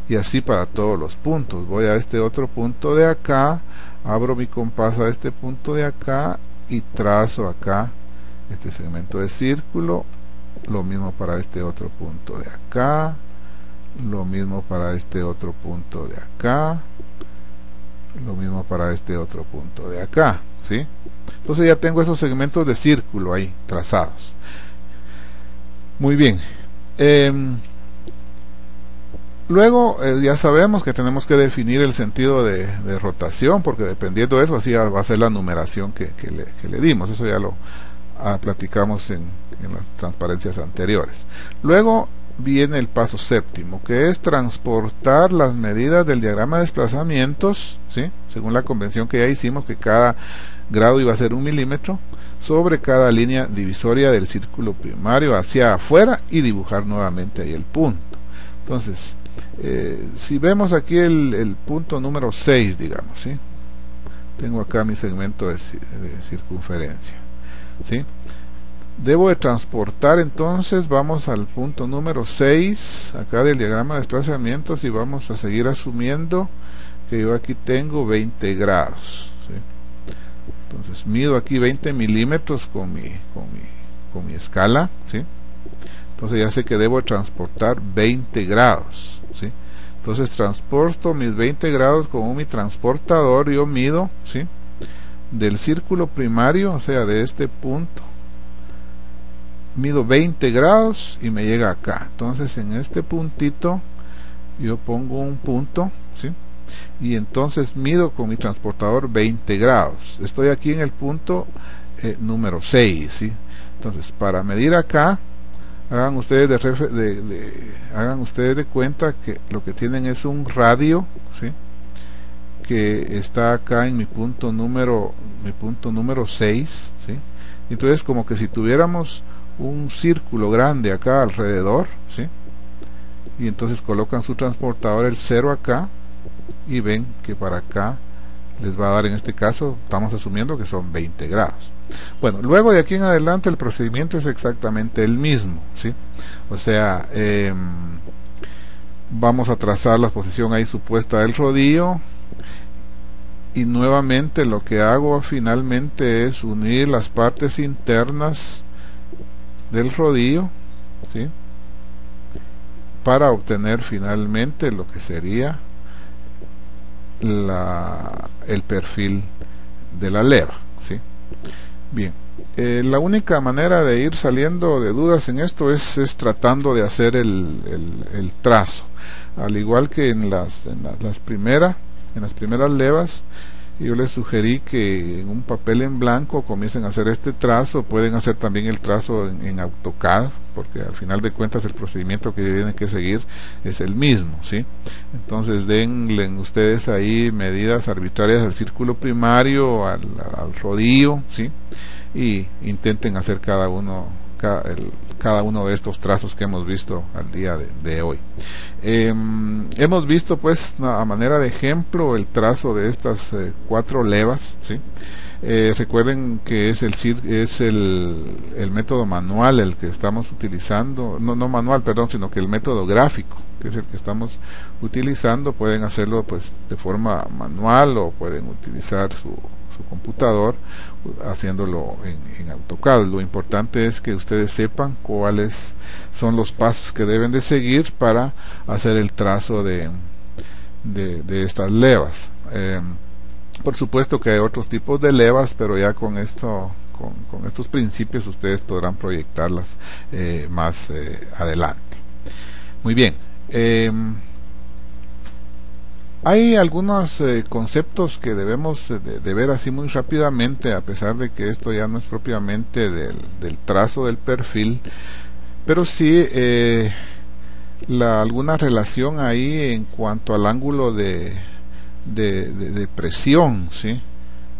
y así para todos los puntos. Voy a este otro punto de acá, abro mi compás a este punto de acá y trazo acá este segmento de círculo. Lo mismo para este otro punto de acá, lo mismo para este otro punto de acá, lo mismo para este otro punto de acá, ¿sí? Entonces ya tengo esos segmentos de círculo ahí trazados. Muy bien. Luego ya sabemos que tenemos que definir el sentido de rotación, porque dependiendo de eso así va a ser la numeración que le dimos. Eso ya lo platicamos en las transparencias anteriores. Luego viene el paso séptimo, que es transportar las medidas del diagrama de desplazamientos, ¿sí? Según la convención que ya hicimos, que cada grado iba a ser 1 milímetro, sobre cada línea divisoria del círculo primario hacia afuera y dibujar nuevamente ahí el punto. Entonces, si vemos aquí el punto número 6, digamos, ¿sí? Tengo acá mi segmento de circunferencia, ¿sí? Debo de transportar, entonces vamos al punto número 6 acá del diagrama de desplazamientos y vamos a seguir asumiendo que yo aquí tengo 20 grados, ¿sí? Entonces mido aquí 20 milímetros con mi escala, ¿sí? Entonces ya sé que debo transportar 20 grados, ¿sí? Entonces transporto mis 20 grados con mi transportador. Yo mido, ¿sí?, del círculo primario, o sea, de este punto, mido 20 grados y me llega acá. Entonces en este puntito yo pongo un punto, ¿sí?, y entonces mido con mi transportador 20 grados. Estoy aquí en el punto número 6, ¿sí? Entonces para medir acá, hagan ustedes de cuenta que lo que tienen es un radio, ¿sí?, que está acá en mi punto número 6, ¿sí? Entonces como que si tuviéramos un círculo grande acá alrededor, ¿sí?, y entonces colocan su transportador el 0 acá y ven que para acá les va a dar, en este caso estamos asumiendo que son 20 grados. Bueno, luego de aquí en adelante el procedimiento es exactamente el mismo, ¿sí? O sea, vamos a trazar la posición ahí supuesta del rodillo y nuevamente lo que hago finalmente es unir las partes internas del rodillo, ¿sí?, para obtener finalmente lo que sería el perfil de la leva, ¿sí? Bien, la única manera de ir saliendo de dudas en esto es tratando de hacer el trazo, al igual que en las primeras levas. Yo les sugerí que en un papel en blanco comiencen a hacer este trazo. Pueden hacer también el trazo en AutoCAD, porque al final de cuentas el procedimiento que tienen que seguir es el mismo, ¿sí? Entonces denle ustedes ahí medidas arbitrarias al círculo primario, al rodillo, ¿sí?, y intenten hacer cada uno de estos trazos que hemos visto al día de hoy. Hemos visto pues a manera de ejemplo el trazo de estas 4 levas, ¿sí? Recuerden que es el método manual el que estamos utilizando, no manual, perdón, sino que el método gráfico, que es el que estamos utilizando. Pueden hacerlo pues de forma manual o pueden utilizar su computador haciéndolo en AutoCAD. Lo importante es que ustedes sepan cuáles son los pasos que deben de seguir para hacer el trazo de estas levas. Por supuesto que hay otros tipos de levas, pero ya con estos principios ustedes podrán proyectarlas más adelante. Muy bien. Hay algunos conceptos que debemos de ver así muy rápidamente, a pesar de que esto ya no es propiamente del trazo del perfil, pero sí alguna relación ahí en cuanto al ángulo de presión, ¿sí?,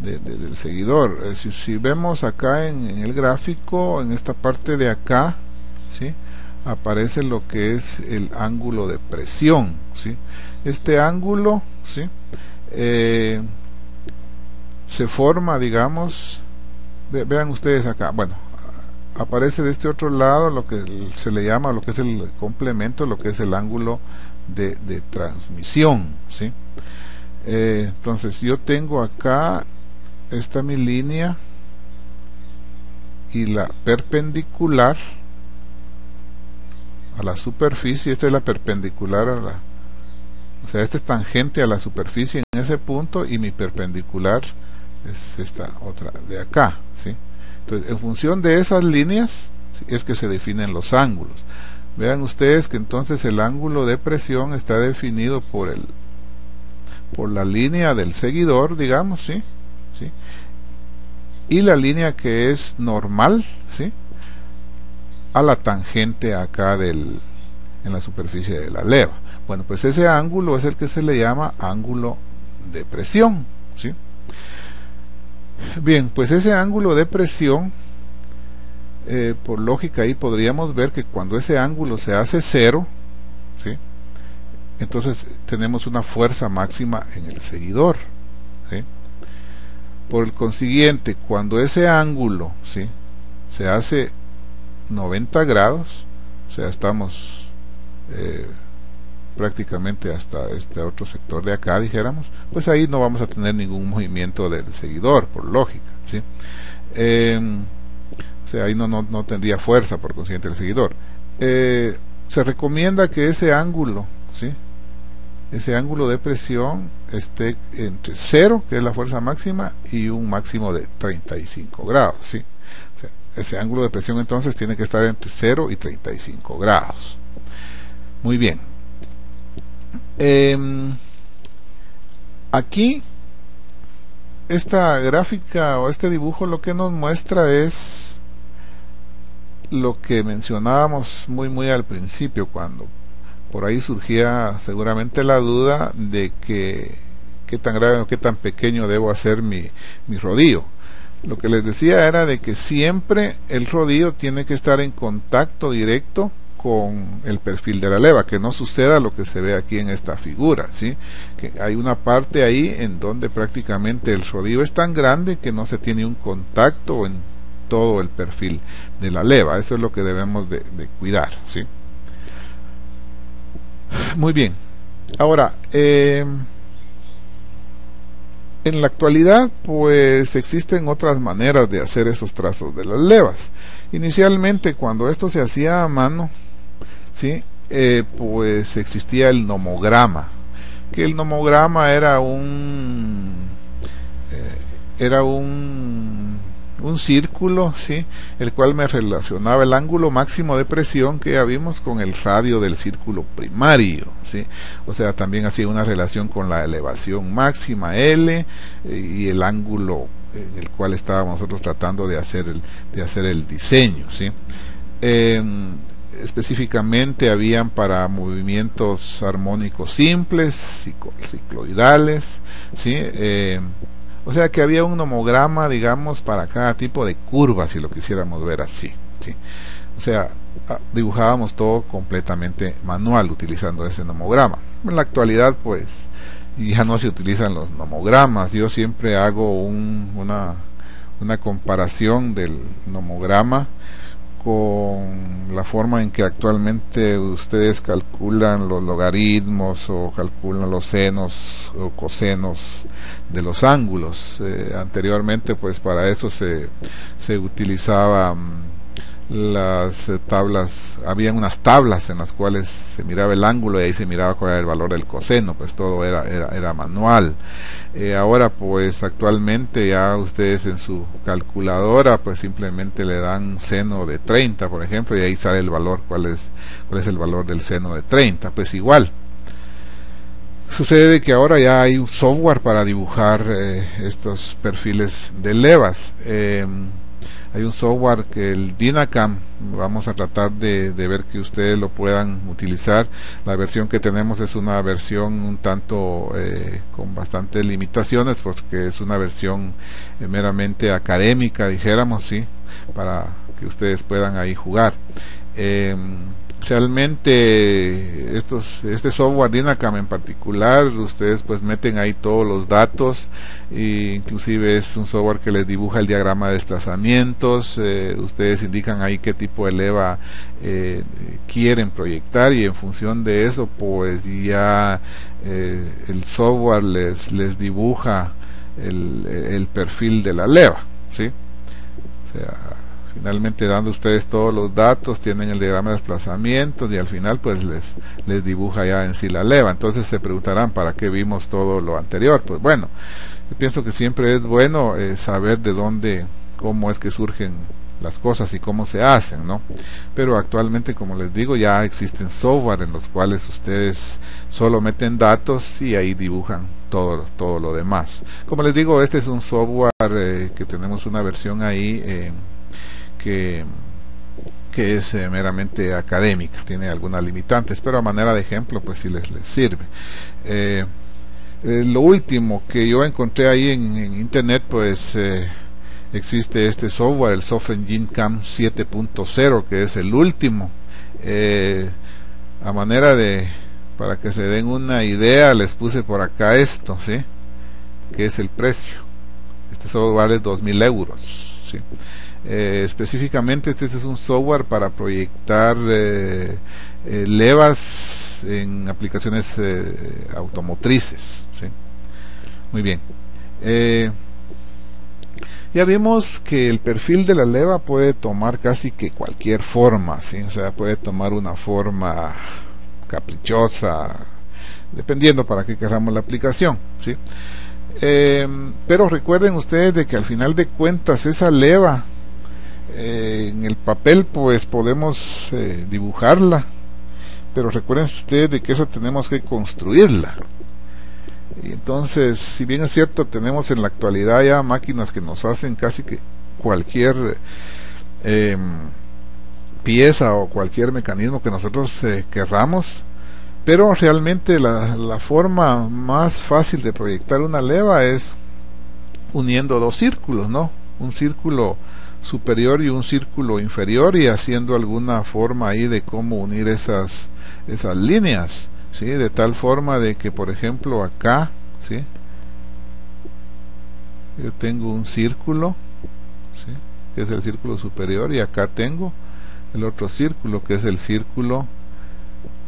del seguidor. Si vemos acá en el gráfico, en esta parte de acá, ¿sí?, aparece lo que es el ángulo de presión, ¿sí? Este ángulo, ¿sí?, se forma, digamos, vean ustedes acá, bueno, aparece de este otro lado lo que se le llama, lo que es el complemento, lo que es el ángulo de transmisión, ¿sí? Entonces yo tengo acá esta mi línea y la perpendicular a la superficie. Esta es la perpendicular a la, o sea, esta es tangente a la superficie en ese punto, y mi perpendicular es esta otra de acá, ¿sí? Entonces, en función de esas líneas es que se definen los ángulos. Vean ustedes que entonces el ángulo de presión está definido por la línea del seguidor, digamos, ¿sí? ¿Sí? Y la línea que es normal, ¿sí?, a la tangente acá en la superficie de la leva. Bueno, pues ese ángulo es el que se le llama ángulo de presión, ¿sí? Bien, pues ese ángulo de presión, por lógica ahí podríamos ver que cuando ese ángulo se hace cero, ¿sí?, entonces tenemos una fuerza máxima en el seguidor, ¿sí? Por el consiguiente, cuando ese ángulo, ¿sí?, se hace 90 grados, o sea, estamos prácticamente hasta este otro sector de acá, dijéramos, pues ahí no vamos a tener ningún movimiento del seguidor, por lógica, ¿sí? O sea, ahí no tendría fuerza, por consiguiente, el seguidor. Se recomienda que ese ángulo, ¿sí?, ese ángulo de presión esté entre 0, que es la fuerza máxima, y un máximo de 35 grados, ¿sí? O sea, ese ángulo de presión entonces tiene que estar entre 0 y 35 grados. Muy bien. Aquí esta gráfica o este dibujo lo que nos muestra es lo que mencionábamos muy al principio, cuando por ahí surgía seguramente la duda de que qué tan grave o qué tan pequeño debo hacer mi rodillo. Lo que les decía era de que siempre el rodillo tiene que estar en contacto directo con el perfil de la leva, que no suceda lo que se ve aquí en esta figura, ¿sí? Que hay una parte ahí en donde prácticamente el rodillo es tan grande que no se tiene un contacto en todo el perfil de la leva. Eso es lo que debemos de cuidar, ¿sí? Muy bien. Ahora, en la actualidad pues existen otras maneras de hacer esos trazos de las levas. Inicialmente, cuando esto se hacía a mano, ¿sí?, pues existía el nomograma, que el nomograma era un círculo, ¿sí?, el cual me relacionaba el ángulo máximo de presión que ya vimos con el radio del círculo primario, ¿sí? O sea, también hacía una relación con la elevación máxima L y el ángulo en el cual estábamos nosotros tratando de hacer el diseño, ¿sí? Específicamente habían para movimientos armónicos simples, cicloidales, ¿sí? O sea que había un nomograma, digamos, para cada tipo de curva, si lo quisiéramos ver así, ¿sí? O sea, dibujábamos todo completamente manual utilizando ese nomograma. En la actualidad, pues, ya no se utilizan los nomogramas. Yo siempre hago una comparación del nomograma con la forma en que actualmente ustedes calculan los logaritmos o calculan los senos o cosenos de los ángulos. Anteriormente, pues para eso se utilizaban las tablas, habían unas tablas en las cuales se miraba el ángulo y ahí se miraba cuál era el valor del coseno, pues todo era manual. Ahora pues actualmente ya ustedes en su calculadora pues simplemente le dan seno de 30, por ejemplo, y ahí sale el valor, cuál es el valor del seno de 30, pues igual. Sucede que ahora ya hay un software para dibujar estos perfiles de levas. Hay un software que el Dynacam, vamos a tratar de ver que ustedes lo puedan utilizar. La versión que tenemos es una versión un tanto con bastantes limitaciones, porque es una versión meramente académica, dijéramos, sí, para que ustedes puedan ahí jugar. Realmente este software Dynacam en particular, ustedes pues meten ahí todos los datos, e inclusive es un software que les dibuja el diagrama de desplazamientos, ustedes indican ahí qué tipo de leva quieren proyectar, y en función de eso pues ya el software les dibuja el perfil de la leva, ¿sí? O sea, finalmente dando ustedes todos los datos, tienen el diagrama de desplazamientos, y al final pues les dibuja ya en sí la leva. Entonces se preguntarán, ¿para qué vimos todo lo anterior? Pues bueno, yo pienso que siempre es bueno saber de dónde, cómo es que surgen las cosas y cómo se hacen, ¿no? Pero actualmente, como les digo, ya existen software en los cuales ustedes solo meten datos y ahí dibujan todo lo demás. Como les digo, este es un software que tenemos una versión ahí que es meramente académica, tiene algunas limitantes, pero a manera de ejemplo pues sí les sirve. Lo último que yo encontré ahí en internet, pues existe este software, el SoftEngine CAM 7.0, que es el último. A manera de, para que se den una idea, les puse por acá esto, ¿sí? Que es el precio. Este software es 2.000 euros, ¿sí? Específicamente este es un software para proyectar levas en aplicaciones automotrices, ¿sí? Muy bien. Ya vimos que el perfil de la leva puede tomar casi que cualquier forma, ¿sí? O sea, puede tomar una forma caprichosa, dependiendo para qué queramos la aplicación, ¿sí? Pero recuerden ustedes de que al final de cuentas esa leva en el papel pues podemos dibujarla, pero recuerden ustedes de que esa tenemos que construirla. Y entonces, si bien es cierto, tenemos en la actualidad ya máquinas que nos hacen casi que cualquier pieza o cualquier mecanismo que nosotros querramos, pero realmente la forma más fácil de proyectar una leva es uniendo dos círculos, ¿no? Un círculo superior y un círculo inferior, y haciendo alguna forma ahí de cómo unir esas líneas, ¿sí? De tal forma de que, por ejemplo, acá, ¿sí? Yo tengo un círculo, ¿sí? Que es el círculo superior, y acá tengo el otro círculo, que es el círculo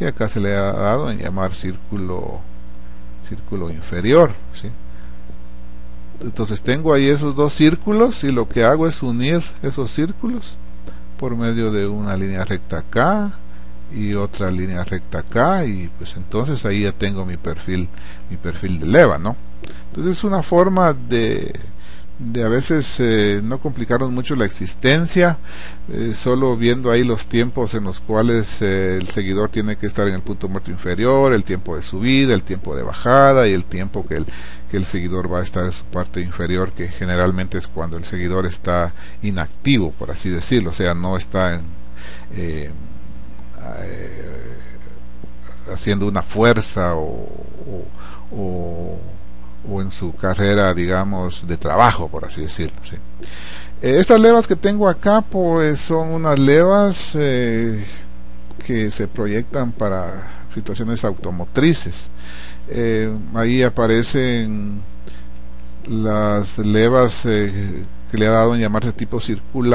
que acá se le ha dado en llamar círculo inferior, ¿sí? Entonces tengo ahí esos dos círculos, y lo que hago es unir esos círculos por medio de una línea recta acá y otra línea recta acá, y pues entonces ahí ya tengo mi perfil de leva, ¿no? Entonces es una forma de a veces no complicarnos mucho la existencia, solo viendo ahí los tiempos en los cuales el seguidor tiene que estar en el punto muerto inferior, el tiempo de subida, el tiempo de bajada, y el tiempo que el seguidor va a estar en su parte inferior, que generalmente es cuando el seguidor está inactivo, por así decirlo, o sea, no está haciendo una fuerza o en su carrera, digamos, de trabajo, por así decirlo, ¿sí? Estas levas que tengo acá pues son unas levas que se proyectan para situaciones automotrices. Ahí aparecen las levas que le ha dado en llamarse tipo circular,